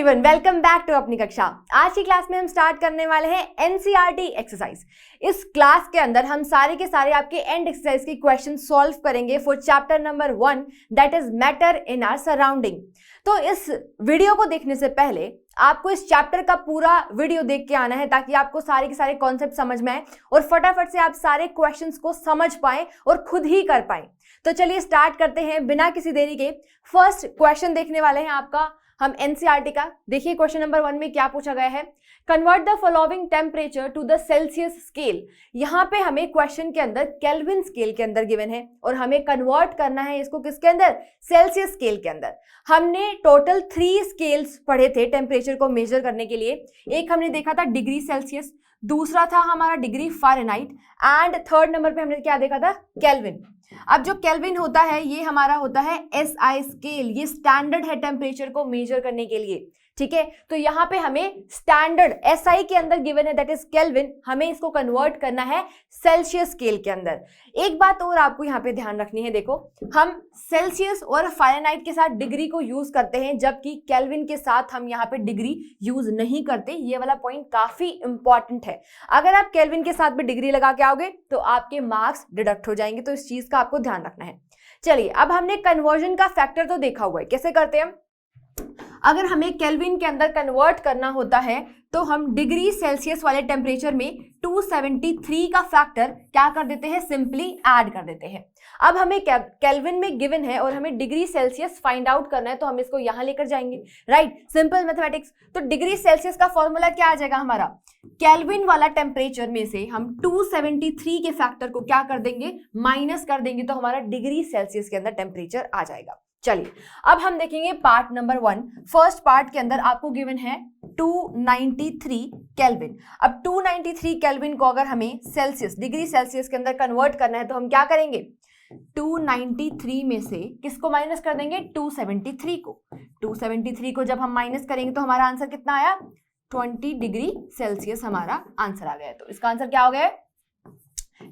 Everyone, welcome back to अपनी कक्षा। आज की क्लास में हम स्टार्ट करने वाले हैं एनसीईआरटी एक्सरसाइज। इस क्लास के अंदर हम सारे के सारे आपके एंड एक्सरसाइज के क्वेश्चन सॉल्व करेंगे for chapter number 1 that is matter in our surrounding. तो इस वीडियो को देखने से पहले आपको इस चैप्टर का पूरा वीडियो देख के आना है ताकि आपको सारे के सारे कॉन्सेप्ट समझ में आए और फटाफट से आप सारे क्वेश्चंस को समझ पाएं और खुद ही कर पाएं। तो चलिए स्टार्ट करते हैं बिना किसी देरी के। फर्स्ट क्वेश्चन देखने वाले हैं आपका हम एनसीईआरटी का। देखिए क्वेश्चन नंबर 1 में क्या पूछा गया है, convert the following temperature to the Celsius scale. यहाँ पे हमें क्वेश्चन के अंदर केल्विन स्केल के अंदर गिवन है और हमें कन्वर्ट करना है इसको किसके अंदर, सेल्सियस स्केल के अंदर। हमने टोटल 3 स्केल्स पढ़े थे टेम्परेचर को मेजर करने के लिए। एक हमने देखा था डिग्री सेल्सियस, दूसरा था हमारा degree Fahrenheit and third number पे हमने क्या देखा था, केल्विन। अब जो केल्विन होता है ये हमारा होता है एसआई स्केल, ये स्टैंडर्ड है टेम्परेचर को मेजर करने के लिए। ठीक है, तो यहाँ पे हमें स्टैंडर्ड एसआई के अंदर गिवन है दैट इज केल्विन, हमें इसको कन्वर्ट करना है सेल्सियस स्केल के अंदर। एक बात और आपको यहाँ पे ध्यान रखनी है, देखो हम सेल्सियस और फ़ारेनहाइट के साथ डिग्री को यूज करते हैं जबकि केल्विन के साथ हम यहाँ पे डिग्री यूज नहीं करते। ये वाला पॉइंट काफी इंपॉर्टेंट है। अगर आप केल्विन के साथ भी डिग्री लगा के आओगे तो आपके मार्क्स डिडक्ट हो जाएंगे, तो इस चीज का आपको ध्यान रखना है। चलिए अब हमने कन्वर्जन का फैक्टर तो देखा हुआ है, कैसे करते हैं हम। अगर हमें केल्विन के अंदर कन्वर्ट करना होता है तो हम डिग्री सेल्सियस वाले टेम्परेचर में 273 का फैक्टर क्या कर देते हैं, सिंपली ऐड कर देते हैं। अब हमें केल्विन में गिवन है और हमें डिग्री सेल्सियस फाइंड आउट करना है तो हम इसको यहां लेकर जाएंगे, राइट, सिंपल मैथमेटिक्स। तो डिग्री सेल्सियस का फॉर्मूला क्या आ जाएगा हमारा, केल्विन वाला टेम्परेचर में से हम 273 के फैक्टर को क्या कर देंगे, माइनस कर देंगे, तो हमारा डिग्री सेल्सियस के अंदर टेम्परेचर आ जाएगा। चलिए अब हम देखेंगे पार्ट नंबर 1। फर्स्ट पार्ट के अंदर आपको गिवन है 293 केल्विन। अब 293 केल्विन को अगर हमें सेल्सियस, डिग्री सेल्सियस के अंदर कन्वर्ट करना है तो हम क्या करेंगे, 293 में से किसको माइनस कर देंगे, 273 को। 273 को जब हम माइनस करेंगे तो हमारा आंसर कितना आया, 20 डिग्री सेल्सियस हमारा आंसर आ गया। तो इसका आंसर क्या हो गया,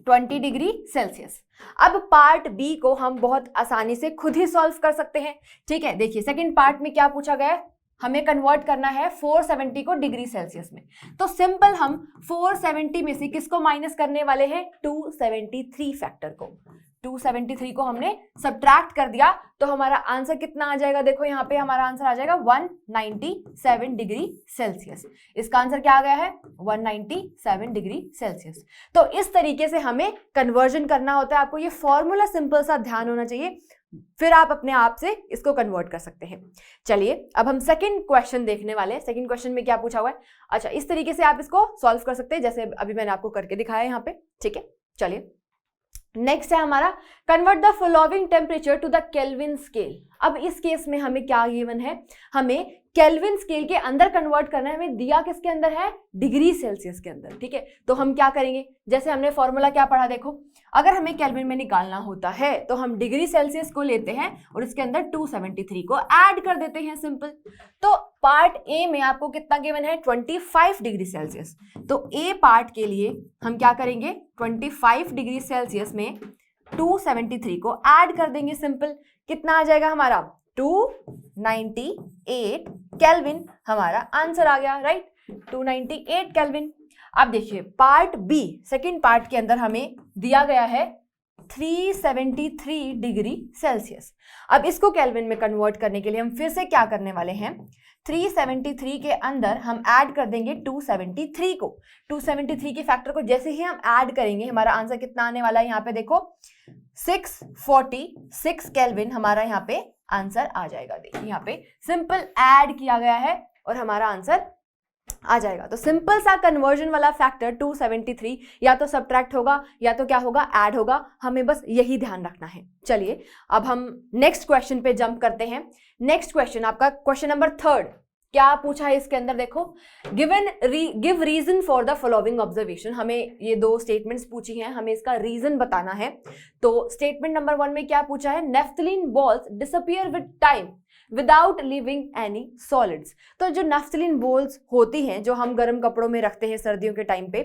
20 डिग्री सेल्सियस। अब पार्ट बी को हम बहुत आसानी से खुद ही सॉल्व कर सकते हैं। ठीक है, देखिए सेकंड पार्ट में क्या पूछा गया है, हमें कन्वर्ट करना है 470 को डिग्री सेल्सियस में। तो सिंपल हम 470 में से किसको माइनस करने वाले हैं, 273 फैक्टर को। 273 को हमने सब्ट्रैक्ट कर दिया तो हमारा आंसर कितना आ जाएगा, देखो यहाँ पे हमारा आंसर आ जाएगा 197 डिग्री सेल्सियस। इसका आंसर क्या आ गया है, 197 डिग्री सेल्सियस। तो इस तरीके से हमें कन्वर्जन करना होता है। आपको ये फॉर्मूला सिंपल सा ध्यान होना चाहिए, फिर आप अपने आप से इसको कन्वर्ट कर सकते हैं। चलिए अब हम सेकंड क्वेश्चन देखने वाले हैं। सेकंड क्वेश्चन में क्या पूछा हुआ है, अच्छा इस तरीके से आप इसको सॉल्व कर सकते हैं जैसे अभी मैंने आपको करके दिखाया यहाँ पे। ठीक है, चलिए नेक्स्ट है हमारा, convert the following temperature to the Kelvin scale. अब इस केस में हमें क्या गिवन है, हमें केल्विन स्केल के अंदर कन्वर्ट करना है। हमें दिया किसके अंदर है, डिग्री सेल्सियस के अंदर। ठीक है, तो हम क्या करेंगे, जैसे हमने फॉर्मूला क्या पढ़ा, देखो अगर हमें केल्विन में निकालना होता है तो हम डिग्री सेल्सियस को लेते हैं और इसके अंदर 273 को ऐड कर देते हैं, सिंपल। तो पार्ट ए में आपको कितना गिवन है, 25 डिग्री सेल्सियस। तो ए पार्ट के लिए हम क्या करेंगे, 25 डिग्री सेल्सियस में 273 को ऐड कर देंगे, सिंपल। कितना आ जाएगा हमारा, 298 केल्विन हमारा आंसर आ गया, राइट, 298 केल्विन। अब देखिए पार्ट बी, सेकंड पार्ट के अंदर हमें दिया गया है 373 डिग्री सेल्सियस। अब इसको केल्विन में कन्वर्ट करने के लिए हम फिर से क्या करने वाले हैं, 373 के अंदर हम ऐड कर देंगे 273 को। 273 के फैक्टर को जैसे ही हम ऐड करेंगे हमारा आंसर कितना आने वाला है, यहाँ पे देखो 646 केल्विन हमारा यहाँ पे आंसर आ जाएगा। देखिए यहाँ पे सिंपल ऐड किया गया है और हमारा आंसर आ जाएगा। तो सिंपल सा कन्वर्जन वाला फैक्टर 273 या तो सब्ट्रैक्ट होगा या तो क्या होगा, ऐड होगा। हमें बस यही ध्यान रखना है। चलिए अब हम नेक्स्ट क्वेश्चन पे जंप करते हैं। नेक्स्ट क्वेश्चन आपका क्वेश्चन नंबर 3 क्या पूछा है इसके अंदर, देखो give reason for the following observation. हमें ये 2 स्टेटमेंट्स पूछी हैं, हमें इसका रीजन बताना है। तो स्टेटमेंट नंबर 1 में क्या पूछा है, naphthalene balls disappear with time without leaving any solids. तो जो नेफ्थलीन बॉल्स होती हैं जो हम गर्म कपड़ों में रखते हैं सर्दियों के टाइम पे,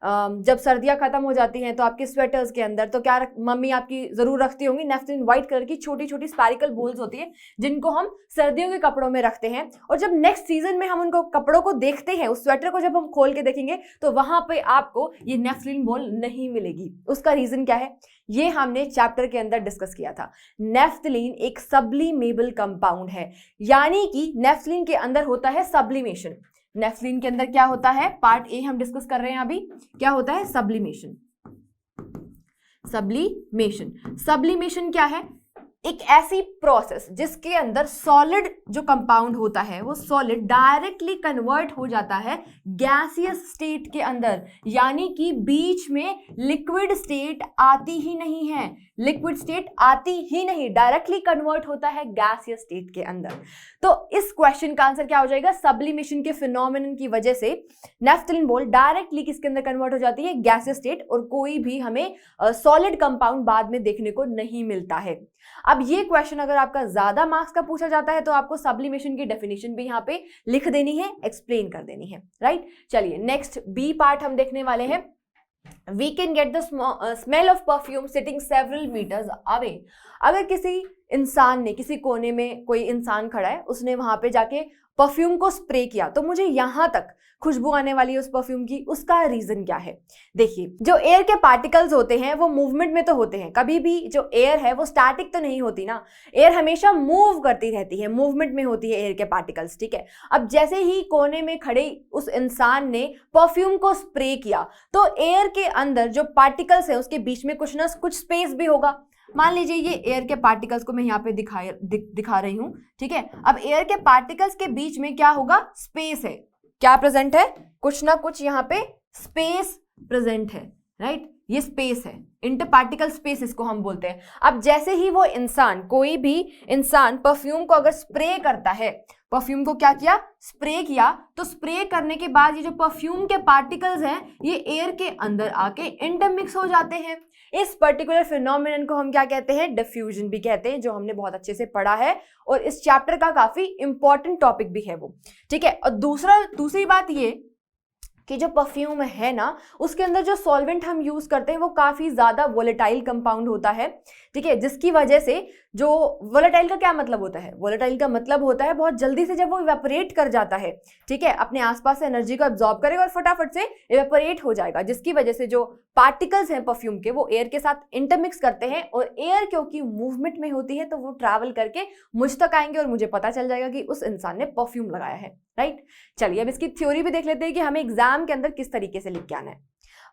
जब सर्दियां खत्म हो जाती हैं तो आपके स्वेटर्स के अंदर तो क्या मम्मी आपकी जरूर रखती होंगी नेफ्थलीन, व्हाइट कलर की छोटी छोटी स्पैरिकल बॉल्स होती है जिनको हम सर्दियों के कपड़ों में रखते हैं। और जब नेक्स्ट सीजन में हम उनको कपड़ों को देखते हैं, उस स्वेटर को जब हम खोल के देखेंगे तो वहां पे आपको ये नेफ्थलीन बॉल नहीं मिलेगी। उसका रीजन क्या है, ये हमने चैप्टर के अंदर डिस्कस किया था। नेफ्थलीन एक सब्लिमेबल कंपाउंड है, यानी कि नेफ्थलीन के अंदर होता है सब्लिमेशन। नेफ्थलीन के अंदर क्या होता है, पार्ट ए हम डिस्कस कर रहे हैं अभी, क्या होता है सब्लिमेशन। सब्लिमेशन क्या है, एक ऐसी प्रोसेस जिसके अंदर सॉलिड जो कंपाउंड होता है वो सॉलिड डायरेक्टली कन्वर्ट हो जाता है गैसियस स्टेट के अंदर, यानी कि बीच में लिक्विड स्टेट आती ही नहीं है, डायरेक्टली कन्वर्ट होता है गैसियस स्टेट के अंदर। तो इस क्वेश्चन का आंसर क्या हो जाएगा, सब्लिमेशन के फिनोमेनन की वजह से नेफ्थलीन बॉल डायरेक्टली किसके अंदर कन्वर्ट हो जाती है, गैसियस स्टेट, और कोई भी हमें सॉलिड कंपाउंड बाद में देखने को नहीं मिलता है। अब ये क्वेश्चन अगर आपका ज्यादा मार्क्स का पूछा जाता है तो आपको सब्लिमेशन की डेफिनेशन भी यहाँ पे लिख देनी है, एक्सप्लेन कर देनी है, राइट। चलिए नेक्स्ट बी पार्ट हम देखने वाले हैं। We can get the smell of perfume sitting several meters away। अगर किसी इंसान ने, किसी कोने में कोई इंसान खड़ा है, उसने वहां पे जाके परफ्यूम को स्प्रे किया तो मुझे यहां तक खुशबू आने वाली है उस परफ्यूम की। उसका रीजन क्या है, देखिए जो एयर के पार्टिकल्स होते हैं वो मूवमेंट में तो होते हैं, कभी भी जो एयर है वो स्टैटिक तो नहीं होती ना, एयर हमेशा मूव करती रहती है, मूवमेंट में होती है एयर के पार्टिकल्स, ठीक है। अब जैसे ही कोने में खड़े उस इंसान ने परफ्यूम को स्प्रे किया तो एयर के अंदर जो पार्टिकल्स है उसके बीच में कुछ ना कुछ स्पेस भी होगा। मान लीजिए ये एयर के पार्टिकल्स को मैं यहाँ पे दिखा रही हूं, ठीक है। अब एयर के पार्टिकल्स के बीच में क्या होगा, स्पेस है, क्या प्रेजेंट है, कुछ ना कुछ यहाँ पे स्पेस प्रेजेंट है, राइट। ये स्पेस है, इंटरपार्टिकल स्पेस इसको हम बोलते हैं। अब जैसे ही वो इंसान, कोई भी इंसान परफ्यूम को अगर स्प्रे करता है, परफ्यूम को क्या किया, स्प्रे किया, तो स्प्रे करने के बाद ये जो परफ्यूम के पार्टिकल्स हैं ये एयर के अंदर आके इंटरमिक्स हो जाते हैं। इस पर्टिकुलर फिनोमेनन को हम क्या कहते हैं, डिफ्यूजन भी कहते हैं, जो हमने बहुत अच्छे से पढ़ा है और इस चैप्टर का काफी इंपॉर्टेंट टॉपिक भी है वो, ठीक है। और दूसरी बात ये कि जो परफ्यूम है ना उसके अंदर जो सॉल्वेंट हम यूज करते हैं वो काफी ज्यादा वोलेटाइल कंपाउंड होता है, ठीक है, जिसकी वजह से जो वोलेटाइल का क्या मतलब होता है, वोलेटाइल का मतलब होता है बहुत जल्दी से जब वो इवेपोरेट कर जाता है, ठीक है, अपने आसपास से एनर्जी को एब्जॉर्ब करेगा और फटाफट से इवेपोरेट हो जाएगा, जिसकी वजह से जो पार्टिकल्स हैं परफ्यूम के वो एयर के साथ इंटरमिक्स करते हैं और एयर क्योंकि मूवमेंट में होती है तो वो ट्रैवल करके मुझ तक आएंगे और मुझे पता चल जाएगा कि उस इंसान ने परफ्यूम लगाया है, राइट। चलिए अब इसकी थ्योरी भी देख लेते हैं कि हमें एग्जाम के अंदर किस तरीके से लिख के आना है।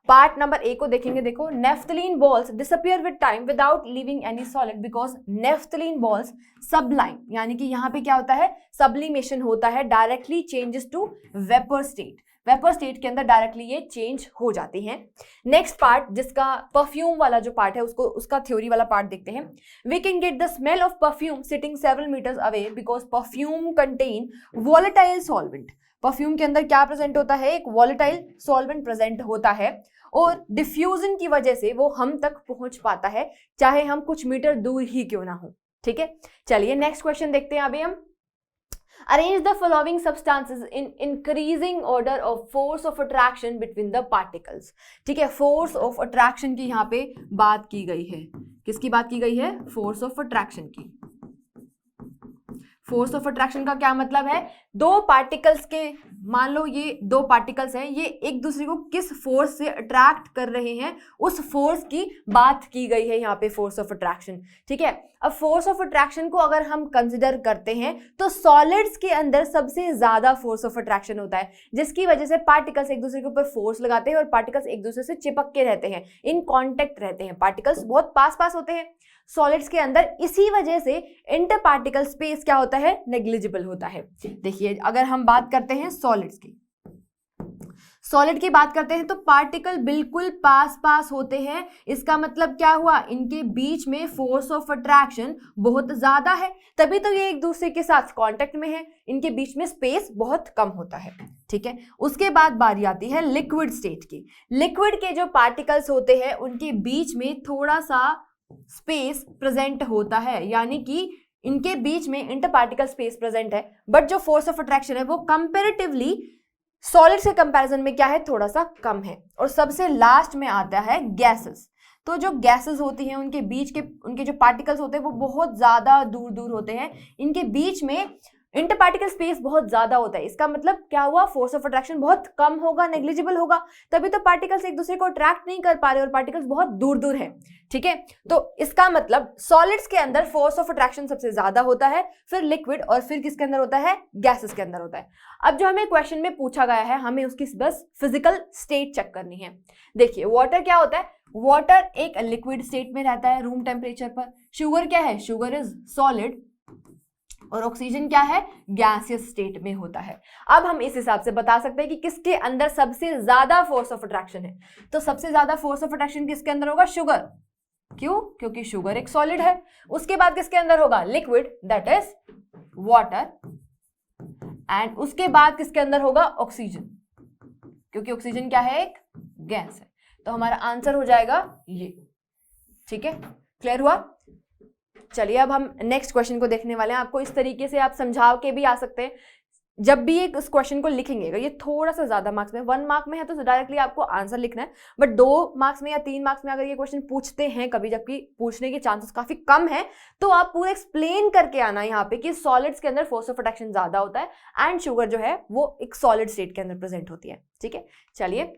पार्ट नंबर ए को देखेंगे, देखो, naphthalene balls disappear with time without leaving any solid because naphthalene balls sublime, यानी कि यहाँ पे क्या होता है, सब्लिमेशन होता है, directly changes to vapour state, vapour state के अंदर डायरेक्टली ये चेंज हो जाती हैं। नेक्स्ट पार्ट जिसका परफ्यूम वाला जो पार्ट है उसका थ्योरी वाला पार्ट देखते हैं। We can get the smell of perfume sitting several metres away because perfume contain volatile solvent. Perfume के अंदर क्या प्रेजेंट होता है, एक वॉलेटाइल सॉल्वेंट प्रेजेंट होता है और डिफ्यूजन की वजह से वो हम तक पहुंच पाता है चाहे हम कुछ मीटर दूर ही क्यों ना हो, ठीक है। चलिए नेक्स्ट क्वेश्चन देखते हैं अभी हम। Arrange the following substances in increasing order of force of attraction between the particles। ठीक है, फोर्स ऑफ अट्रैक्शन की यहाँ पे बात की गई है। किसकी बात की गई है, फोर्स ऑफ अट्रैक्शन की। फोर्स ऑफ अट्रैक्शन का क्या मतलब है, दो पार्टिकल्स के, मान लो ये दो पार्टिकल्स हैं, ये एक दूसरे को किस फोर्स से अट्रैक्ट कर रहे हैं उस फोर्स की बात की गई है यहाँ पे, फोर्स ऑफ अट्रैक्शन, ठीक है। अब फोर्स ऑफ अट्रैक्शन को अगर हम कंसिडर करते हैं तो सॉलिड्स के अंदर सबसे ज्यादा फोर्स ऑफ अट्रैक्शन होता है, जिसकी वजह से पार्टिकल्स एक दूसरे के ऊपर फोर्स लगाते हैं और पार्टिकल्स एक दूसरे से चिपक के रहते हैं, इन कॉन्टेक्ट रहते हैं, पार्टिकल्स बहुत पास पास होते हैं सॉलिड्स के अंदर। इसी वजह से इंटर पार्टिकल स्पेस क्या होता है, नेग्लिजिबल होता है। देखिए अगर हम बात करते हैं सॉलिड्स की, सॉलिड की बात करते हैं तो पार्टिकल बिल्कुल पास पास होते हैं, इसका मतलब क्या हुआ, इनके बीच में फोर्स ऑफ अट्रैक्शन बहुत ज्यादा है, तभी तो ये एक दूसरे के साथ कांटेक्ट में है, इनके बीच में स्पेस बहुत कम होता है, ठीक है। उसके बाद बारी आती है लिक्विड स्टेट की। लिक्विड के जो पार्टिकल्स होते हैं उनके बीच में थोड़ा सा स्पेस प्रेजेंट होता है, यानी कि इनके बीच में इंटर पार्टिकल स्पेस प्रेजेंट है, बट जो फोर्स ऑफ अट्रैक्शन है वो कंपैरेटिवली सॉलिड्स के कंपैरिजन में क्या है, थोड़ा सा कम है। और सबसे लास्ट में आता है गैसेस। तो जो गैसेस होती हैं उनके बीच के उनके जो पार्टिकल्स होते हैं वो बहुत ज्यादा दूर दूर होते हैं, इनके बीच में इंटरपार्टिकल स्पेस बहुत ज्यादा होता है। इसका मतलब क्या हुआ, फोर्स ऑफ अट्रैक्शन बहुत कम होगा, नेग्लिजिबल होगा, तभी तो पार्टिकल्स एक दूसरे को अट्रैक्ट नहीं कर पा रहे और पार्टिकल्स बहुत दूर दूर हैं। ठीक है, तो इसका मतलब सॉलिड्स के अंदर फोर्स ऑफ अट्रैक्शन सबसे ज्यादा होता है, फिर लिक्विड, और फिर किसके अंदर होता है, गैसेस के अंदर होता है। अब जो हमें क्वेश्चन में पूछा गया है, हमें उसकी बस फिजिकल स्टेट चेक करनी है। देखिए वाटर क्या होता है, वाटर एक लिक्विड स्टेट में रहता है रूम टेम्परेचर पर। शुगर क्या है, शुगर इज सॉलिड, और ऑक्सीजन क्या है, गैसियस स्टेट में होता है। अब हम इस हिसाब से बता सकते हैं कि किसके अंदर सबसे ज्यादा फोर्स ऑफ अट्रैक्शन है। तो सबसे ज्यादा फोर्स ऑफ अट्रैक्शन किसके अंदर होगा, शुगर। क्यों, क्योंकि शुगर एक सॉलिड है। उसके बाद किसके अंदर होगा, liquid, that is water, and उसके बाद किसके अंदर होगा, ऑक्सीजन, क्योंकि ऑक्सीजन क्या है, एक गैस है। तो हमारा आंसर हो जाएगा ये। ठीक है, क्लियर हुआ। चलिए अब हम नेक्स्ट क्वेश्चन को देखने वाले हैं। आपको इस तरीके से आप समझाव के भी आ सकते हैं। जब भी एक इस क्वेश्चन को लिखेंगे, ये थोड़ा सा ज्यादा मार्क्स में, 1 मार्क में है तो डायरेक्टली आपको आंसर लिखना है, बट 2 मार्क्स में या 3 मार्क्स में अगर ये क्वेश्चन पूछते हैं कभी, जबकि पूछने के चांसेस काफी कम है, तो आप पूरा एक्सप्लेन करके आना यहाँ पे कि सॉलिड्स के अंदर फोर्स ऑफ अट्रैक्शन ज्यादा होता है एंड शुगर जो है वो एक सॉलिड स्टेट के अंदर प्रेजेंट होती है। ठीक है, चलिए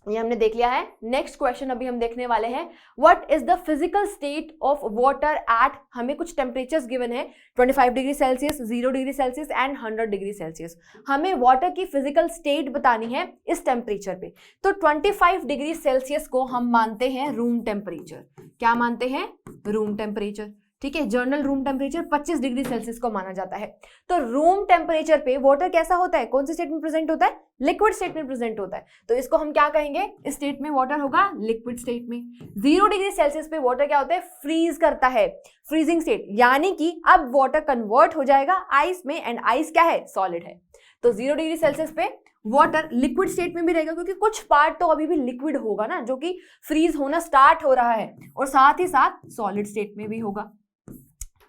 ये हमने देख लिया है। नेक्स्ट क्वेश्चन अभी हम देखने वाले हैं, what is the physical state of water at, हमें कुछ टेम्परेचर्स गिवन है, 25 degree Celsius, 0 degree Celsius and 100 degree Celsius. हमें वाटर की फिजिकल स्टेट बतानी है इस टेम्परेचर पे। तो 25 डिग्री सेल्सियस को हम मानते हैं रूम टेम्परेचर। क्या मानते हैं, रूम टेम्परेचर। ठीक है, general room temperature 25 degree Celsius को माना जाता है। तो रूम टेम्परेचर पे वाटर कैसा होता है, कौन सी स्टेट में प्रेजेंट होता है, लिक्विड स्टेट में प्रेजेंट होता है। तो इसको हम क्या कहेंगे, इस स्टेट में वाटर होगा लिक्विड स्टेट में। 0 डिग्री सेल्सियस पे वाटर क्या होता है, फ्रीज करता है, फ्रीजिंग स्टेट, यानी कि अब वाटर कन्वर्ट हो जाएगा आइस में, एंड आइस क्या है, सॉलिड है। तो 0 डिग्री सेल्सियस पे वाटर लिक्विड स्टेट में भी रहेगा, क्योंकि कुछ पार्ट तो अभी भी लिक्विड होगा ना, जो कि फ्रीज होना स्टार्ट हो रहा है, और साथ ही साथ सॉलिड स्टेट में भी होगा।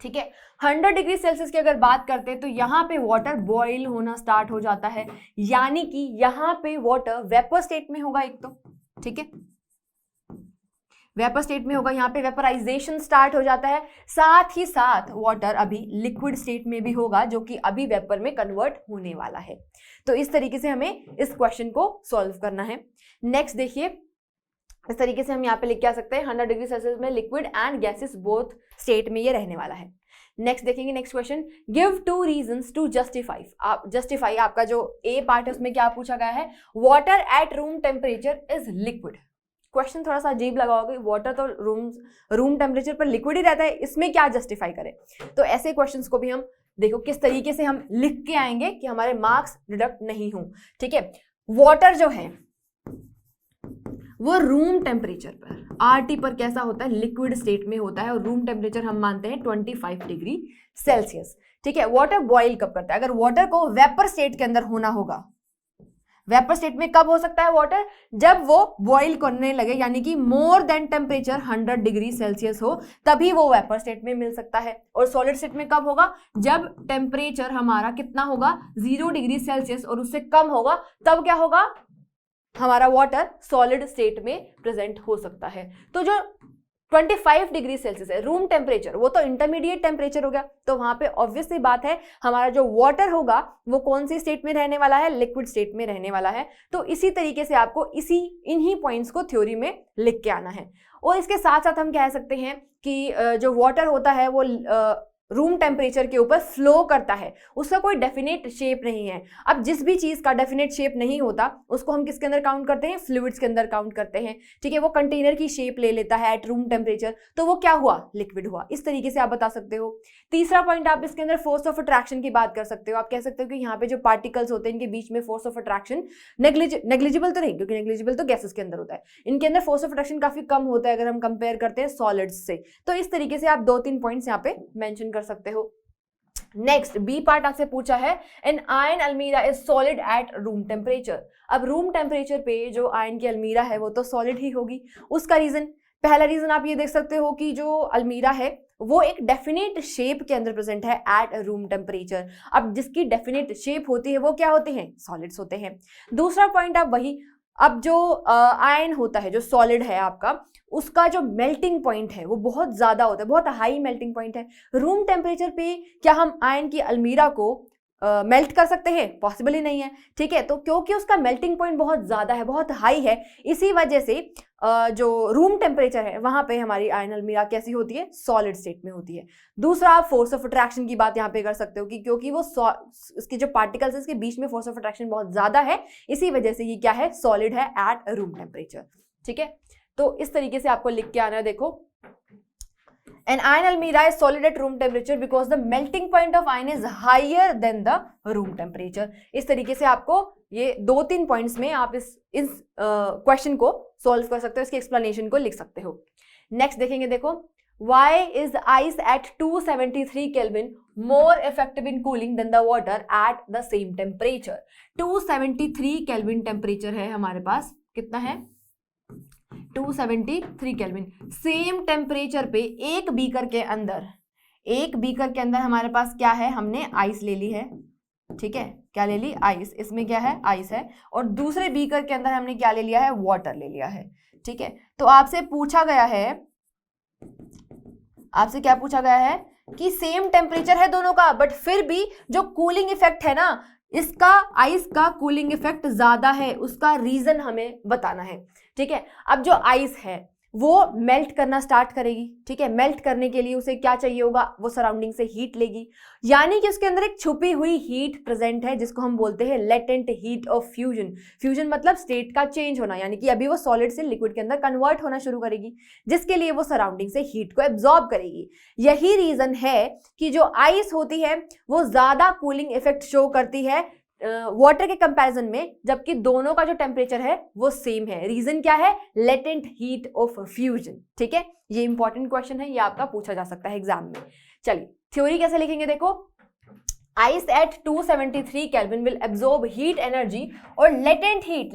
ठीक है, 100 डिग्री सेल्सियस की अगर बात करते हैं तो यहाँ पे वाटर बॉईल होना स्टार्ट हो जाता है, यानी कि यहाँ पे वाटर वेपर स्टेट में होगा एक तो। ठीक है, वेपर स्टेट में होगा, यहाँ पे वेपराइजेशन स्टार्ट हो जाता है, साथ ही साथ वाटर अभी लिक्विड स्टेट में भी होगा, जो कि अभी वेपर में कन्वर्ट होने वाला है। तो इस तरीके से हमें इस क्वेश्चन को सॉल्व करना है। नेक्स्ट देखिए, इस तरीके से हम यहाँ पे लिख के आ सकते हैं, 100 डिग्री सेल्सियस में liquid and gases both state में ये रहने वाला है। नेक्स्ट देखेंगे, next question, give 2 reasons to justify. आप जस्टिफाई, आपका जो ए पार्ट है उसमें क्या पूछा गया है, water at room temperature is liquid. Question थोड़ा सा अजीब लगा होगा, वाटर तो रूम टेम्परेचर पर लिक्विड ही रहता है, इसमें क्या जस्टिफाई करें। तो ऐसे क्वेश्चंस को भी हम देखो किस तरीके से हम लिख के आएंगे कि हमारे मार्क्स डिडक्ट नहीं हो। ठीक है, वाटर जो है वो रूम टेम्परेचर पर, आरटी पर कैसा होता है, लिक्विड स्टेट में होता है, और रूम टेम्परेचर हम मानते हैं 25 डिग्री सेल्सियस। ठीक है, वाटर बॉईल कब करता है, अगर वाटर को वेपर स्टेट के अंदर होना होगा, वेपर स्टेट में कब हो सकता है वाटर, जब वो बॉईल करने लगे, यानी कि more than temperature 100 degree Celsius हो, तभी वो वेपर स्टेट में मिल सकता है। और सॉलिड स्टेट में कब होगा, जब टेम्परेचर हमारा कितना होगा, 0 डिग्री सेल्सियस और उससे कम होगा, तब क्या होगा, हमारा वाटर सॉलिड स्टेट में प्रेजेंट हो सकता है। तो जो 25 डिग्री सेल्सियस है रूम टेम्परेचर, वो तो इंटरमीडिएट टेम्परेचर हो गया, तो वहां पे ऑब्वियसली बात है हमारा जो वाटर होगा वो कौन सी स्टेट में रहने वाला है, लिक्विड स्टेट में रहने वाला है। तो इसी तरीके से आपको इन्हीं पॉइंट्स को थ्योरी में लिख के आना है। और इसके साथ साथ हम कह सकते हैं कि जो वाटर होता है वो रूम टेम्परेचर के ऊपर फ्लो करता है, उसका कोई डेफिनेट शेप नहीं है। अब जिस भी चीज का डेफिनेट शेप नहीं होता उसको हम किसके अंदर काउंट करते हैं, फ्लूइड्स के अंदर काउंट करते हैं। ठीक है, वो कंटेनर की शेप ले लेता है एट रूम टेम्परेचर, तो वो क्या हुआ, लिक्विड हुआ। इस तरीके से आप बता सकते हो। तीसरा पॉइंट, आप इसके अंदर फोर्स ऑफ अट्रैक्शन की बात कर सकते हो। आप कह सकते हो कि यहाँ पे जो पार्टिकल्स होते हैं इनके बीच में फोर्स ऑफ अट्रैक्शन नेग्लिजिबल तो नहीं, क्योंकि नेग्लिजिबल तो गैसेस के अंदर होता है, इनके अंदर फोर्स ऑफ अट्रैक्शन काफी कम होता है अगर हम कंपेयर करते हैं सॉलिड्स से। तो इस तरीके से आप 2-3 पॉइंट्स यहाँ पे मेंशन कर सकते हो। नेक्स्ट बी पार्ट आपसे पूछा है, एन आयन अलमीरा is solid at room temperature. अब रूम टेम्परेचर पे जो आयन की अलमीरा है वो तो सॉलिड ही होगी। उसका रीजन, पहला रीजन आप ये देख सकते हो कि जो अलमीरा है वो एक डेफिनेट शेप के अंदर प्रेजेंट है एट रूम टेम्परेचर। अब जिसकी डेफिनेट शेप होती है वो क्या होते हैं, सॉलिड्स होते हैं। दूसरा पॉइंट आप वही, अब जो आयन होता है जो सॉलिड है आपका, उसका जो मेल्टिंग पॉइंट है वो बहुत ज्यादा होता है, बहुत हाई मेल्टिंग पॉइंट है। रूम टेम्परेचर पे क्या हम आयन की अलमीरा को मेल्ट कर सकते हैं, पॉसिबल ही नहीं है, ठीक है। तो क्योंकि उसका मेल्टिंग पॉइंट बहुत ज्यादा है, बहुत हाई है, इसी वजह से जो रूम टेम्परेचर है वहां पे हमारी आयन अलमीरा कैसी होती है, सॉलिड स्टेट में होती है। दूसरा आप फोर्स ऑफ अट्रैक्शन की बात यहाँ पे कर सकते हो कि क्योंकि वो उसके जो पार्टिकल्स है इसके बीच में फोर्स ऑफ अट्रैक्शन बहुत ज्यादा है, इसी वजह से ये क्या है, सॉलिड है एट रूम टेम्परेचर, ठीक है। तो इस तरीके से आपको लिख के आना है, देखो an iron almirah is solid at room temperature because the melting point of iron is higher than the room temperature। इस तरीके से आपको ये 2-3 पॉइंट्स में आप इस क्वेश्चन को सॉल्व कर सकते हो, इसकी एक्सप्लेनेशन को लिख सकते हो। नेक्स्ट देखेंगे, देखो why is ice at 273 Kelvin more effective in cooling than the water at the same temperature। 273 kelvin temperature है हमारे पास, कितना है 273 केल्विन। सेम टेम्परेचर पे एक बीकर के अंदर हमारे पास क्या है, हमने आइस ले ली है, ठीक है, क्या ले ली, आइस, इसमें क्या है, आइस है, और दूसरे बीकर के अंदर हमने क्या ले लिया है, वाटर ले लिया है, ठीक है। तो आपसे क्या पूछा गया है कि सेम टेम्परेचर है दोनों का, बट फिर भी जो कूलिंग इफेक्ट है ना, इसका आइस का कूलिंग इफेक्ट ज्यादा है, उसका रीजन हमें बताना है, ठीक है। अब जो आइस है वो मेल्ट करना स्टार्ट करेगी, ठीक है। मेल्ट करने के लिए उसे क्या चाहिए होगा, वो सराउंडिंग से हीट लेगी, यानी कि उसके अंदर एक छुपी हुई हीट प्रेजेंट है जिसको हम बोलते हैं latent heat of fusion. Fusion मतलब स्टेट का चेंज होना, यानी कि अभी वो सॉलिड से लिक्विड के अंदर कन्वर्ट होना शुरू करेगी, जिसके लिए वो सराउंडिंग से हीट को एब्जॉर्ब करेगी। यही रीजन है कि जो आइस होती है वो ज्यादा कूलिंग इफेक्ट शो करती है वाटर के कंपैरिजन में, जबकि दोनों का जो टेम्परेचर है वो सेम है। रीजन क्या है, लेटेंट हीट ऑफ फ्यूजन, ठीक है। ये इंपॉर्टेंट क्वेश्चन है, ये आपका पूछा जा सकता है एग्जाम में। चलिए थ्योरी कैसे लिखेंगे, देखो ice at 273 Kelvin will absorb heat energy और latent heat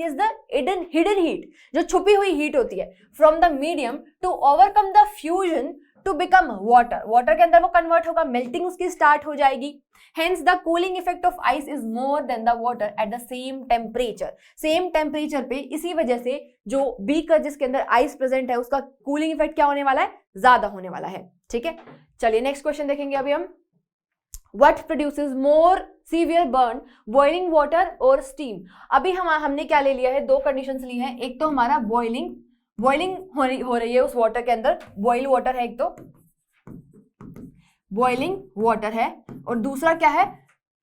is the hidden heat, जो छुपी हुई हीट होती है, from the medium to overcome the fusion to become water के अंदर वो कन्वर्ट होगा, मेल्टिंग उसकी स्टार्ट हो जाएगी। Hence the cooling effect of ice is more than the water at the same temperature। Same temperature पे, इसी वजह से जो बीकर जिसके अंदर आइस प्रेजेंट है उसका कूलिंग इफेक्ट क्या होने वाला है, ज्यादा होने वाला है, ठीक है। चलिए नेक्स्ट क्वेश्चन देखेंगे अभी हम। What produces more severe burn, boiling water और steam। अभी हमने क्या ले लिया है, दो कंडीशंस ली हैं। एक तो हमारा बॉइलिंग हो रही है उस वाटर के अंदर, बॉइल वाटर है, एक तो बॉइलिंग वाटर है, और दूसरा क्या है,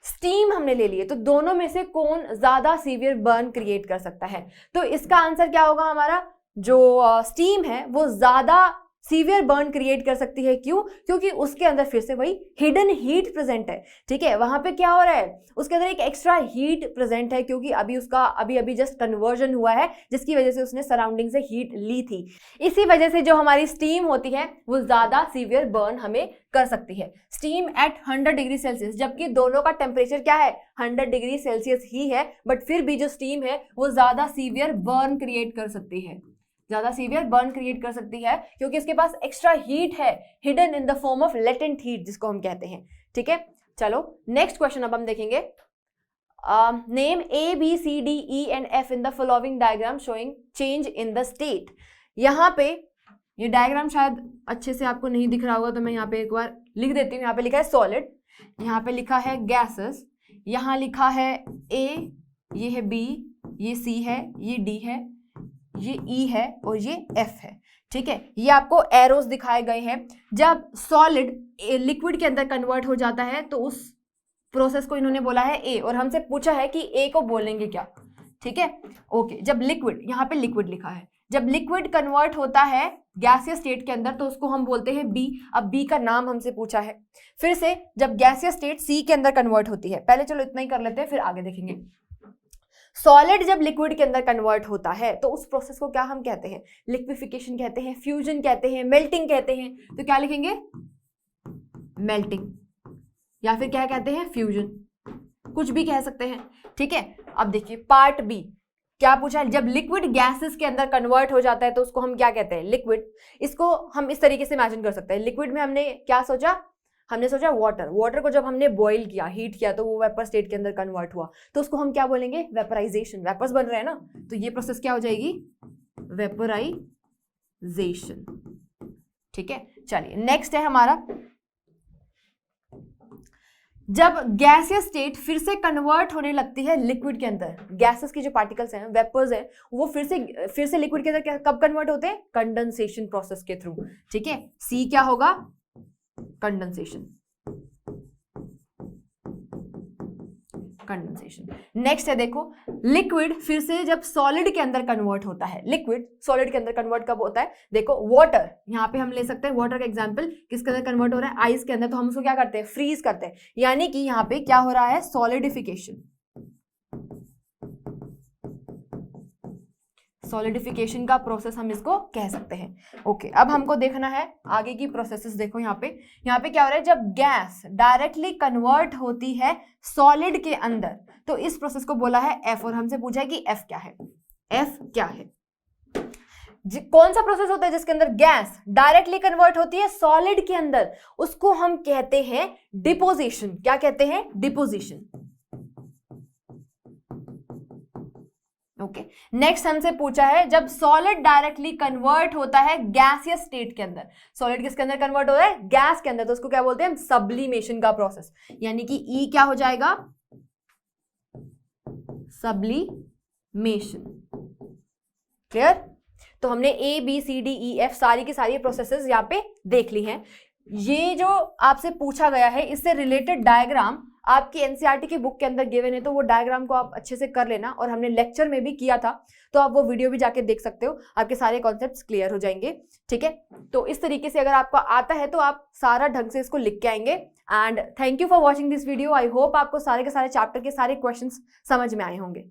स्टीम हमने ले ली है। तो दोनों में से कौन ज्यादा सीवियर बर्न क्रिएट कर सकता है, तो इसका आंसर क्या होगा हमारा, जो स्टीम है वो ज्यादा सीवियर बर्न क्रिएट कर सकती है। क्यों, क्योंकि उसके अंदर फिर से वही हिडन हीट प्रेजेंट है, ठीक है। वहां पे क्या हो रहा है, उसके अंदर एक एक्स्ट्रा हीट प्रेजेंट है, क्योंकि अभी उसका अभी जस्ट कन्वर्जन हुआ है, जिसकी वजह से उसने सराउंडिंग से हीट ली थी। इसी वजह से जो हमारी स्टीम होती है वो ज्यादा सीवियर बर्न हमें कर सकती है, स्टीम एट 100 डिग्री सेल्सियस, जबकि दोनों का टेम्परेचर क्या है, 100 डिग्री सेल्सियस ही है, बट फिर भी जो स्टीम है वो ज्यादा सीवियर बर्न क्रिएट कर सकती है, ज्यादा सीवियर बर्न क्रिएट कर सकती है, क्योंकि इसके पास एक्स्ट्रा हीट है, hidden in the form of latent heat जिसको हम कहते हैं, ठीक है। चलो नेक्स्ट क्वेश्चन अब हम देखेंगे। Name A, B, C, D, E and F in the following diagram showing change in the state। यहाँ पे ये डायग्राम शायद अच्छे से आपको नहीं दिख रहा होगा, तो मैं यहाँ पे एक बार लिख देती हूँ। यहाँ पे लिखा है सॉलिड, यहाँ पे लिखा है गैसेस, यहाँ लिखा है A, ये है B, ये C है, ये D है, ये E है और ये F है, ठीक है। ये आपको एरोस दिखाए गए हैं। जब सॉलिड लिक्विड के अंदर कन्वर्ट हो जाता है तो उस प्रोसेस को इन्होंने बोला है A, और हमसे पूछा है कि A को बोलेंगे क्या, ठीक है, ओके। जब लिक्विड, यहाँ पे लिक्विड लिखा है, जब लिक्विड कन्वर्ट होता है गैसियस स्टेट के अंदर तो उसको हम बोलते हैं B। अब B का नाम हमसे पूछा है। फिर से जब गैसियस स्टेट C के अंदर कन्वर्ट होती है, पहले चलो इतना ही कर लेते हैं फिर आगे देखेंगे। सॉलिड जब लिक्विड के अंदर कन्वर्ट होता है तो उस प्रोसेस को क्या हम कहते हैं, लिक्विफिकेशन कहते हैं, फ्यूजन कहते हैं, मेल्टिंग कहते हैं। तो क्या लिखेंगे, मेल्टिंग, या फिर क्या कहते हैं, फ्यूजन, कुछ भी कह सकते हैं, ठीक है। अब देखिए पार्ट बी, क्या पूछा है, जब लिक्विड गैसेस के अंदर कन्वर्ट हो जाता है तो उसको हम क्या कहते हैं, लिक्विड। इसको हम इस तरीके से इमेजिन कर सकते हैं, लिक्विड में हमने क्या सोचा, हमने सोचा वाटर, वाटर को जब हमने बॉईल किया, हीट किया, तो वो वेपर स्टेट के अंदर कन्वर्ट हुआ, तो उसको हम क्या बोलेंगे, वेपराइजेशन। वेपर्स बन रहे हैं ना, तो ये प्रोसेस क्या हो जाएगी, वेपराइजेशन। ठीक है, चलिए नेक्स्ट है हमारा, जब गैसियस स्टेट फिर से कन्वर्ट होने लगती है लिक्विड के अंदर, गैसेस की जो पार्टिकल्स हैं, वेपर्स हैं, वो फिर से लिक्विड के अंदर कब कन्वर्ट होते हैं, कंडेंसेशन प्रोसेस के थ्रू। ठीक है, सी क्या होगा, कंडेंसेशन। कंडेंसेशन। नेक्स्ट है देखो, लिक्विड फिर से जब सॉलिड के अंदर कन्वर्ट होता है, लिक्विड सॉलिड के अंदर कन्वर्ट कब होता है, देखो वाटर, यहां पे हम ले सकते हैं वाटर का एग्जांपल, किसके अंदर कन्वर्ट हो रहा है, आइस के अंदर, तो हम उसको क्या करते हैं, फ्रीज करते हैं, यानी कि यहां पे क्या हो रहा है, सॉलिडिफिकेशन। सॉलिडिफिकेशन का प्रोसेस हम इसको कह सकते हैं। ओके, अब हमको देखना है आगे की प्रोसेसेस। देखो यहाँ पे क्या हो रहा है, जब गैस डायरेक्टली कन्वर्ट होती है सॉलिड के अंदर, तो इस प्रोसेस को बोला है एफ, और हमसे पूछा है कि एफ क्या है, एफ क्या है। कौन सा प्रोसेस होता है जिसके अंदर गैस डायरेक्टली कन्वर्ट होती है सॉलिड के अंदर, उसको हम कहते हैं डिपोजिशन। क्या कहते हैं, डिपोजिशन। ओके, नेक्स्ट हमसे पूछा है, जब सॉलिड डायरेक्टली कन्वर्ट होता है गैसियस स्टेट के अंदर, सॉलिड किसके अंदर कन्वर्ट हो रहा है, गैस के अंदर, तो उसको क्या बोलते हैं, सब्लिमेशन का प्रोसेस, यानी कि ई क्या हो जाएगा, सब्लिमेशन। क्लियर, तो हमने A B C D E F सारी की सारी प्रोसेसेस यहाँ पे देख ली हैं। ये जो आपसे पूछा गया है, इससे रिलेटेड डायग्राम आपकी एनसीईआरटी की बुक के अंदर गिवन है, तो वो डायग्राम को आप अच्छे से कर लेना, और हमने लेक्चर में भी किया था, तो आप वो वीडियो भी जाके देख सकते हो, आपके सारे कॉन्सेप्ट्स क्लियर हो जाएंगे। ठीक है, तो इस तरीके से अगर आपको आता है तो आप सारा ढंग से इसको लिख के आएंगे। And thank you for watching this video. I hope आपको सारे के सारे चैप्टर के सारे क्वेश्चंस समझ में आए होंगे।